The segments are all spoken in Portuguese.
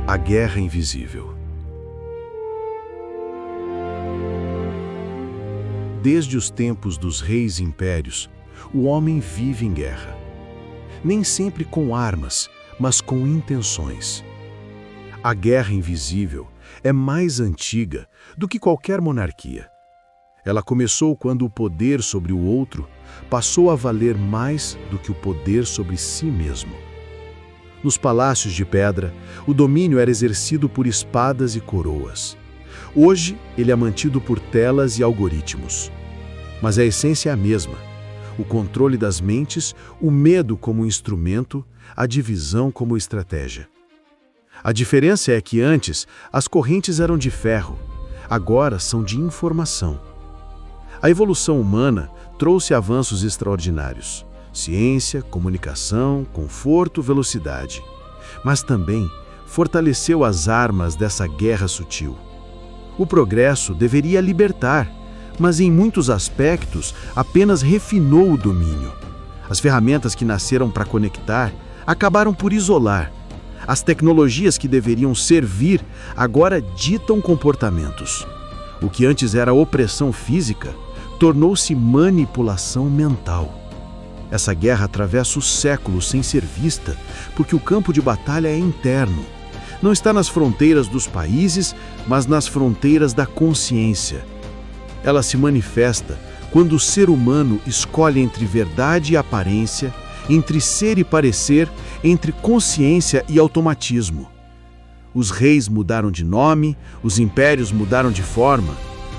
A guerra invisível. Desde os tempos dos reis e impérios, o homem vive em guerra. Nem sempre com armas, mas com intenções. A guerra invisível é mais antiga do que qualquer monarquia. Ela começou quando o poder sobre o outro passou a valer mais do que o poder sobre si mesmo. Nos palácios de pedra, o domínio era exercido por espadas e coroas. Hoje, ele é mantido por telas e algoritmos. Mas a essência é a mesma: o controle das mentes, o medo como instrumento, a divisão como estratégia. A diferença é que antes as correntes eram de ferro, agora são de informação. A evolução humana trouxe avanços extraordinários: ciência, comunicação, conforto, velocidade. Mas também fortaleceu as armas dessa guerra sutil. O progresso deveria libertar, mas em muitos aspectos apenas refinou o domínio. As ferramentas que nasceram para conectar acabaram por isolar. As tecnologias que deveriam servir agora ditam comportamentos. O que antes era opressão física tornou-se manipulação mental. Essa guerra atravessa os séculos sem ser vista, porque o campo de batalha é interno. Não está nas fronteiras dos países, mas nas fronteiras da consciência. Ela se manifesta quando o ser humano escolhe entre verdade e aparência, entre ser e parecer, entre consciência e automatismo. Os reis mudaram de nome, os impérios mudaram de forma,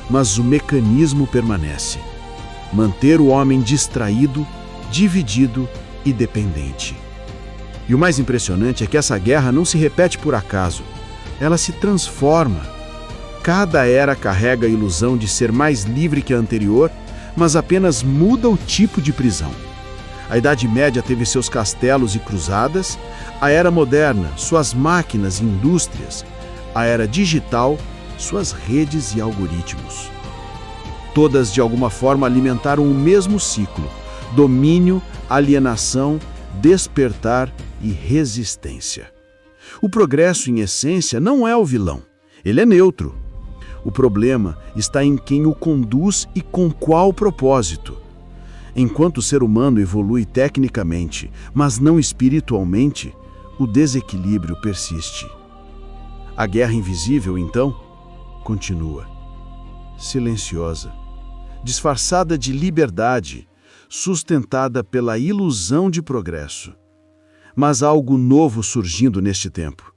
mas o mecanismo permanece: manter o homem distraído, dividido e dependente. E o mais impressionante é que essa guerra não se repete por acaso. Ela se transforma. Cada era carrega a ilusão de ser mais livre que a anterior, mas apenas muda o tipo de prisão. A Idade Média teve seus castelos e cruzadas, a Era Moderna, suas máquinas e indústrias, a Era Digital, suas redes e algoritmos. Todas, de alguma forma, alimentaram o mesmo ciclo: domínio, alienação, despertar e resistência. O progresso, em essência, não é o vilão. Ele é neutro. O problema está em quem o conduz e com qual propósito. Enquanto o ser humano evolui tecnicamente, mas não espiritualmente, o desequilíbrio persiste. A guerra invisível, então, continua. Silenciosa, disfarçada de liberdade, sustentada pela ilusão de progresso. Mas há algo novo surgindo neste tempo.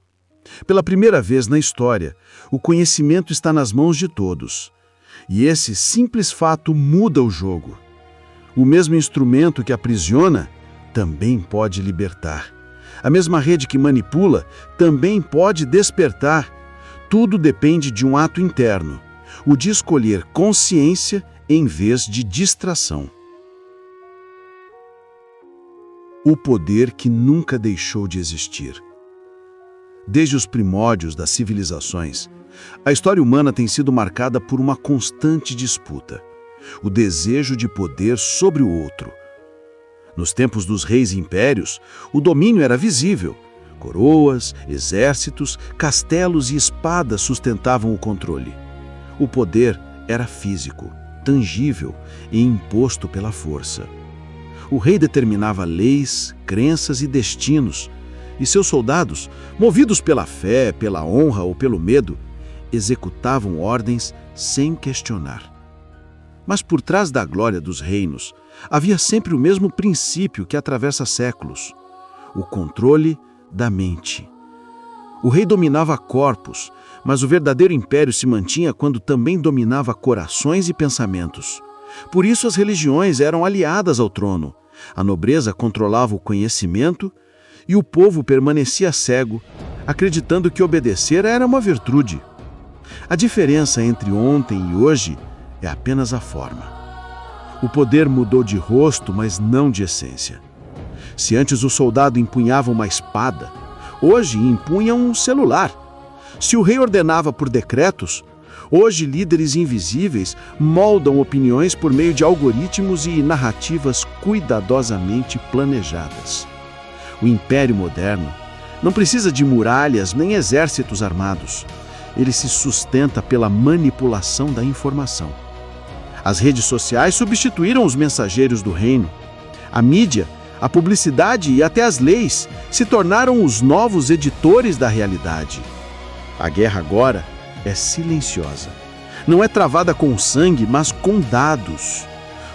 Pela primeira vez na história, o conhecimento está nas mãos de todos. E esse simples fato muda o jogo. O mesmo instrumento que aprisiona também pode libertar. A mesma rede que manipula também pode despertar. Tudo depende de um ato interno: o de escolher consciência em vez de distração. O poder que nunca deixou de existir. Desde os primórdios das civilizações, a história humana tem sido marcada por uma constante disputa: o desejo de poder sobre o outro. Nos tempos dos reis e impérios, o domínio era visível. Coroas, exércitos, castelos e espadas sustentavam o controle. O poder era físico, tangível e imposto pela força. O rei determinava leis, crenças e destinos, e seus soldados, movidos pela fé, pela honra ou pelo medo, executavam ordens sem questionar. Mas por trás da glória dos reinos, havia sempre o mesmo princípio que atravessa séculos: o controle da mente. O rei dominava corpos, mas o verdadeiro império se mantinha quando também dominava corações e pensamentos. Por isso as religiões eram aliadas ao trono. A nobreza controlava o conhecimento e o povo permanecia cego, acreditando que obedecer era uma virtude. A diferença entre ontem e hoje é apenas a forma. O poder mudou de rosto, mas não de essência. Se antes o soldado empunhava uma espada, hoje empunha um celular. Se o rei ordenava por decretos, hoje líderes invisíveis moldam opiniões por meio de algoritmos e narrativas cuidadosamente planejadas. O império moderno Não precisa de muralhas nem exércitos armados. Ele se sustenta pela manipulação da informação. As redes sociais substituíram os mensageiros do reino. A mídia, a publicidade e até as leis se tornaram os novos editores da realidade. A guerra agora é silenciosa. Não é travada com sangue, mas com dados.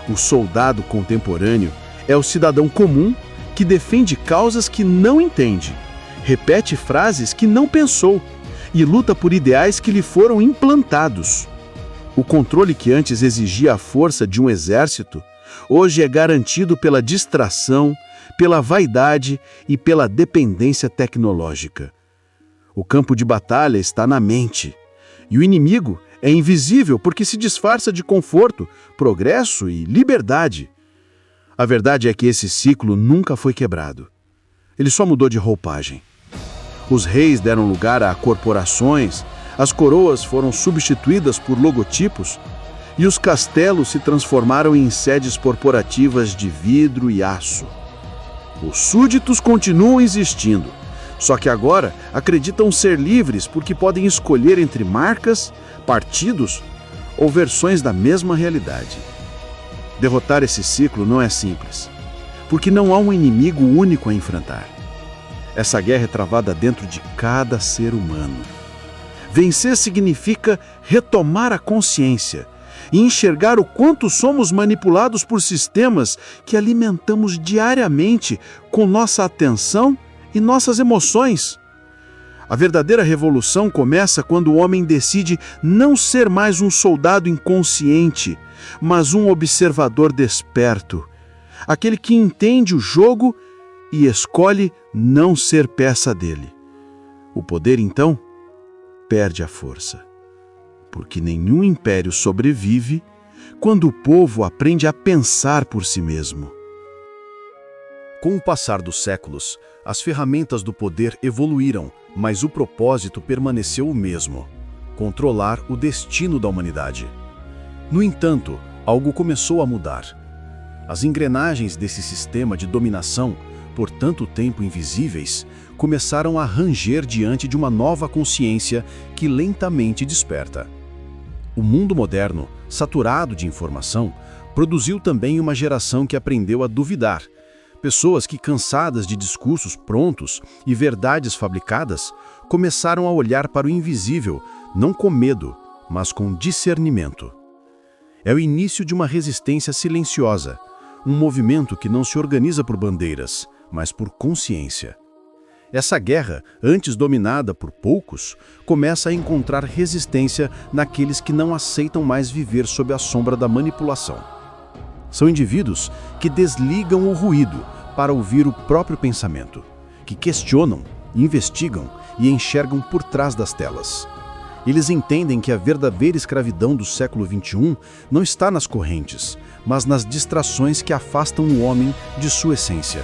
O soldado contemporâneo é o cidadão comum que defende causas que não entende, repete frases que não pensou e luta por ideais que lhe foram implantados. O controle que antes exigia a força de um exército, hoje é garantido pela distração, pela vaidade e pela dependência tecnológica. O campo de batalha está na mente, e o inimigo é invisível porque se disfarça de conforto, progresso e liberdade. A verdade é que esse ciclo nunca foi quebrado. Ele só mudou de roupagem. Os reis deram lugar a corporações, as coroas foram substituídas por logotipos e os castelos se transformaram em sedes corporativas de vidro e aço. Os súditos continuam existindo, só que agora acreditam ser livres porque podem escolher entre marcas, partidos ou versões da mesma realidade. Derrotar esse ciclo não é simples, porque não há um inimigo único a enfrentar. Essa guerra é travada dentro de cada ser humano. Vencer significa retomar a consciência e enxergar o quanto somos manipulados por sistemas que alimentamos diariamente com nossa atenção e nossas emoções. A verdadeira revolução começa quando o homem decide não ser mais um soldado inconsciente, mas um observador desperto, aquele que entende o jogo e escolhe não ser peça dele. O poder, então, perde a força, porque nenhum império sobrevive quando o povo aprende a pensar por si mesmo. Com o passar dos séculos, as ferramentas do poder evoluíram, mas o propósito permaneceu o mesmo: controlar o destino da humanidade. No entanto, algo começou a mudar. As engrenagens desse sistema de dominação, por tanto tempo invisíveis, começaram a ranger diante de uma nova consciência que lentamente desperta. O mundo moderno, saturado de informação, produziu também uma geração que aprendeu a duvidar. Pessoas que, cansadas de discursos prontos e verdades fabricadas, começaram a olhar para o invisível, não com medo, mas com discernimento. É o início de uma resistência silenciosa, um movimento que não se organiza por bandeiras, mas por consciência. Essa guerra, antes dominada por poucos, começa a encontrar resistência naqueles que não aceitam mais viver sob a sombra da manipulação. São indivíduos que desligam o ruído para ouvir o próprio pensamento, que questionam, investigam e enxergam por trás das telas. Eles entendem que a verdadeira escravidão do século XXI não está nas correntes, mas nas distrações que afastam o homem de sua essência.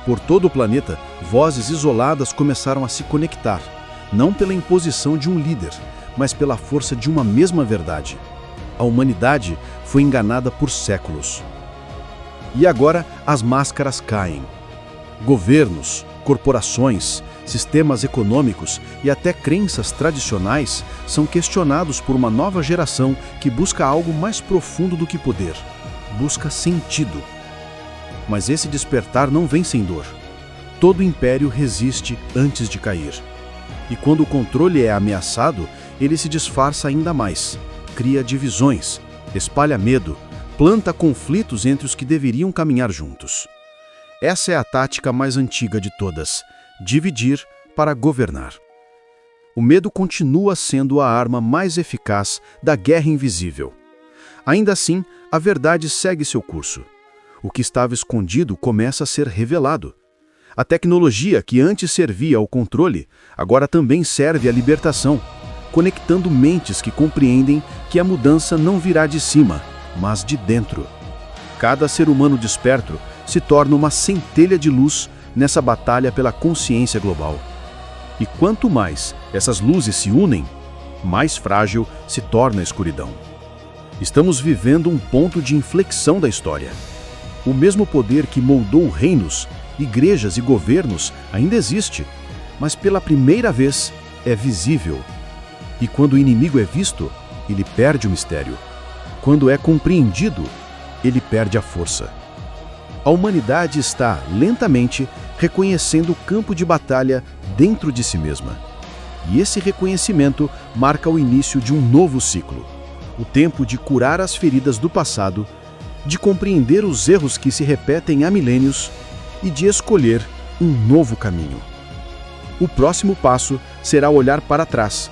Por todo o planeta, vozes isoladas começaram a se conectar, não pela imposição de um líder, mas pela força de uma mesma verdade. A humanidade foi enganada por séculos. E agora as máscaras caem. Governos, corporações, sistemas econômicos e até crenças tradicionais são questionados por uma nova geração que busca algo mais profundo do que poder. Busca sentido. Mas esse despertar não vem sem dor. Todo império resiste antes de cair. E quando o controle é ameaçado, ele se disfarça ainda mais. Cria divisões, espalha medo, planta conflitos entre os que deveriam caminhar juntos. Essa é a tática mais antiga de todas: dividir para governar. O medo continua sendo a arma mais eficaz da guerra invisível. Ainda assim, a verdade segue seu curso. O que estava escondido começa a ser revelado. A tecnologia que antes servia ao controle, agora também serve à libertação, conectando mentes que compreendem que a mudança não virá de cima, mas de dentro. Cada ser humano desperto se torna uma centelha de luz nessa batalha pela consciência global. E quanto mais essas luzes se unem, mais frágil se torna a escuridão. Estamos vivendo um ponto de inflexão da história. O mesmo poder que moldou reinos igrejas e governos ainda existe, mas pela primeira vez é visível. E quando o inimigo é visto, ele perde o mistério. Quando é compreendido, ele perde a força. A humanidade está, lentamente, reconhecendo o campo de batalha dentro de si mesma. E esse reconhecimento marca o início de um novo ciclo. O tempo de curar as feridas do passado, de compreender os erros que se repetem há milênios e de escolher um novo caminho. O próximo passo será olhar para trás,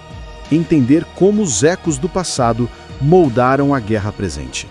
entender como os ecos do passado moldaram a guerra presente.